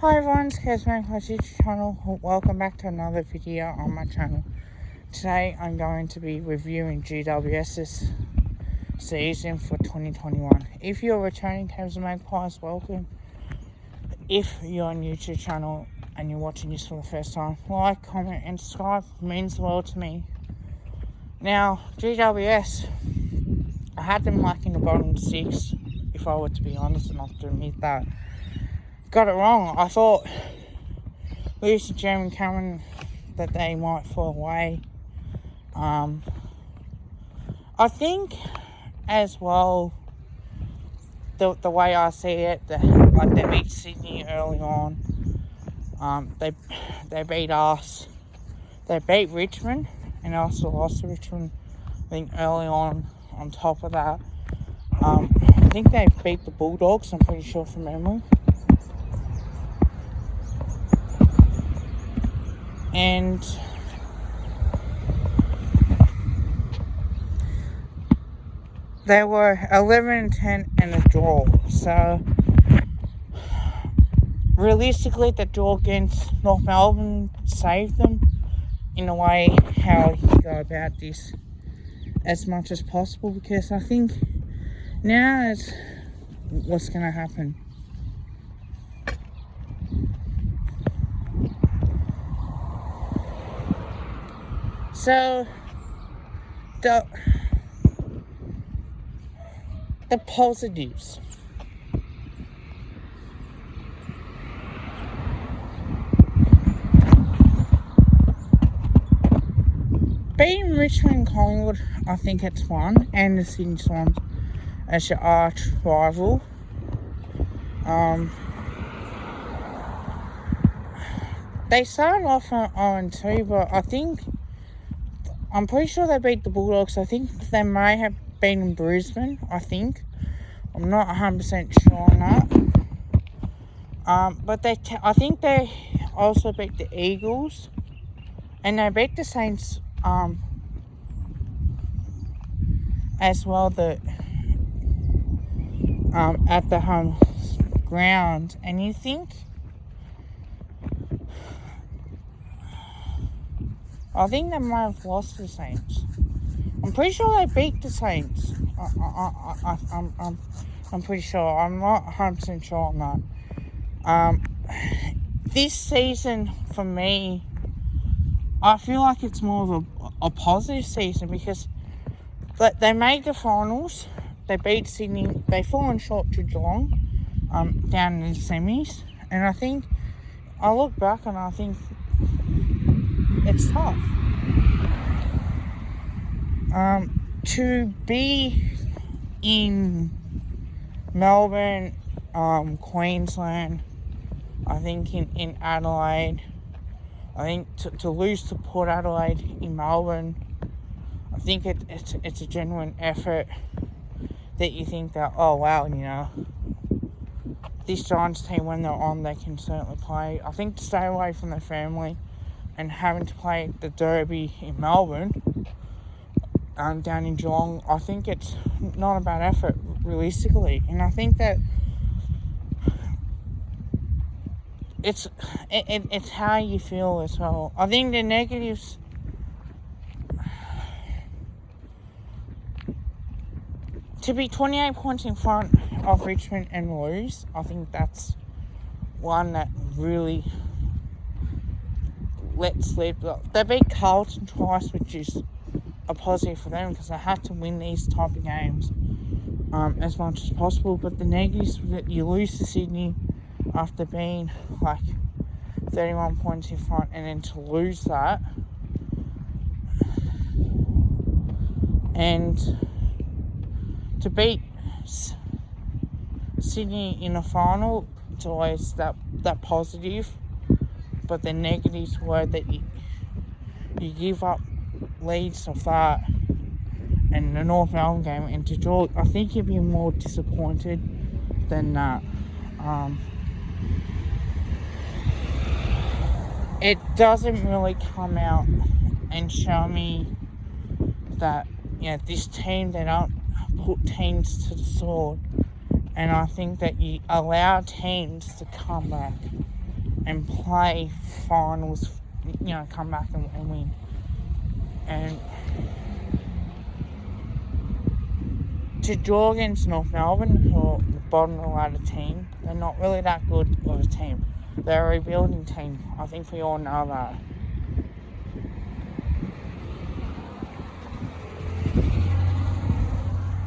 Hi everyone, it's Kesman, my YouTube channel. Welcome back to another video on my channel. Today I'm going to be reviewing GWS's season for 2021. If you're returning Cavs and Magpies, welcome. If you're new to the channel and you're watching this for the first time, like, comment and subscribe. It means the world to me. Now, GWS, I had them in the bottom 6, if I were to be honest, and not to admit that. Got it wrong. I thought losing Jeremy Cameron that they might fall away. I think as well, the way I see it, they beat Sydney early on. They beat us. They beat Richmond and also lost to Richmond, I think, early on top of that. I think they beat the Bulldogs, I'm pretty sure, from memory. And they were 11-10 and a draw. So realistically, the draw against North Melbourne saved them in a way how you go about this as much as possible, because I think now is what's going to happen. So the positives. Beating Richmond and Collingwood, I think it's one, and the Sydney Swans as your arch rival. They started off on 2, but I'm pretty sure they beat the Bulldogs. I think they may have beaten Brisbane, I think. I'm not 100% sure on that. But I think they also beat the Eagles. And they beat the Saints as well at the home ground. And you think, I think they might have lost to the Saints. I'm pretty sure they beat the Saints. I'm pretty sure. I'm not 100% sure on that. This season, for me, I feel like it's more of a positive season, because they made the finals. They beat Sydney. They've fallen short to Geelong down in the semis. And I think, I look back and I think it's tough. To be in Melbourne, Queensland, I think in Adelaide, I think to lose to Port Adelaide in Melbourne, I think it's a genuine effort that you think that, oh wow, this Giants team, when they're on, they can certainly play. I think to stay away from their family and having to play the Derby in Melbourne, down in Geelong, I think it's not a bad effort, realistically. And I think that it's how you feel as well. I think the negatives, to be 28 points in front of Richmond and lose, I think that's one that really let slip. They beat Carlton twice, which is a positive for them, because they had to win these type of games as much as possible. But the negatives, that you lose to Sydney after being 31 points in front, and then to lose that, and to beat Sydney in the final, it's always that positive. But the negatives were that you give up leads of that, and the North Melbourne game, and to draw, I think you'd be more disappointed than that. It doesn't really come out and show me that, this team, they don't put teams to the sword. And I think that you allow teams to come back and play finals, come back and win. And to draw against North Melbourne, who are the bottom of the ladder team, they're not really that good of a team. They're a rebuilding team. I think we all know that.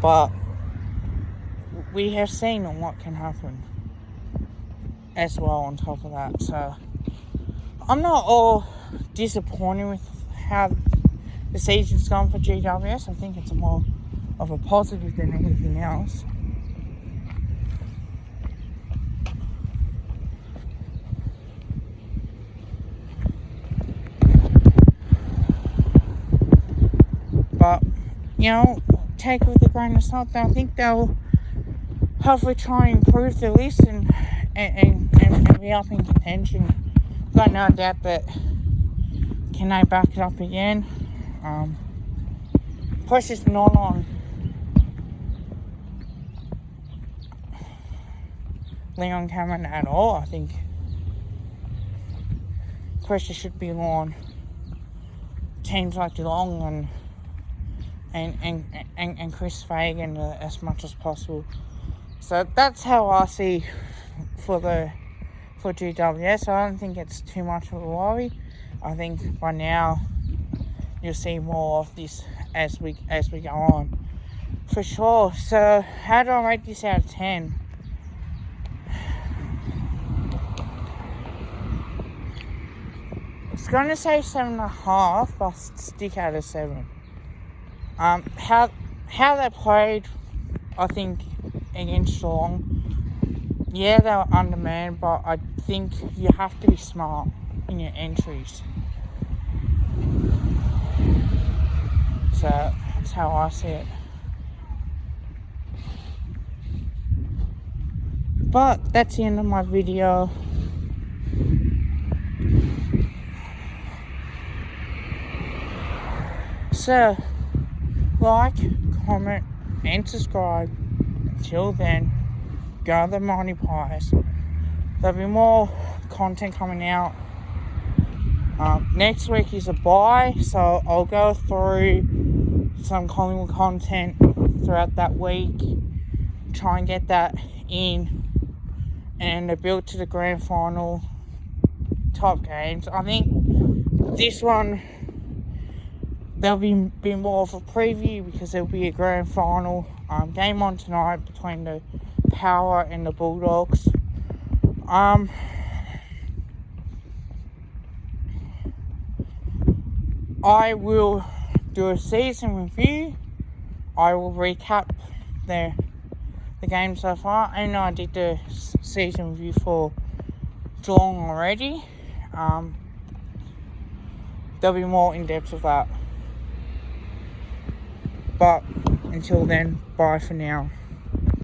But we have seen what can happen as well on top of that. So I'm not all disappointed with how the season's gone for GWS. I think it's more of a positive than anything else. But, take it with a grain of salt. I think they'll hopefully try and improve the list and be up in contention. Got no doubt that can they back it up again. Pressure's not on Leon Cameron at all. I think pressure should be on teams like Geelong and Chris Fagan as much as possible. So that's how I see for GWS. I don't think it's too much of a worry. I think by now you'll see more of this as we go on, for sure. So how do I rate this out of 10? It's gonna say 7.5, but I'll stick out of 7. How they played, I think, against Geelong, yeah, they were undermanned, but I think you have to be smart in your entries. So that's how I see it. But that's the end of my video. So, like, comment, and subscribe. Until then, go the Mighty Pies. There'll be more content coming out. Next week is a bye, so I'll go through some Collingwood content throughout that week, try and get that in, and a build to the grand final top games. I think this one, there'll be more of a preview because there'll be a grand final game on tonight between the Power and the Bulldogs. I will do a season review. I will recap the game so far. I know I did the season review for Geelong already. There'll be more in depth of that. But until then, bye for now.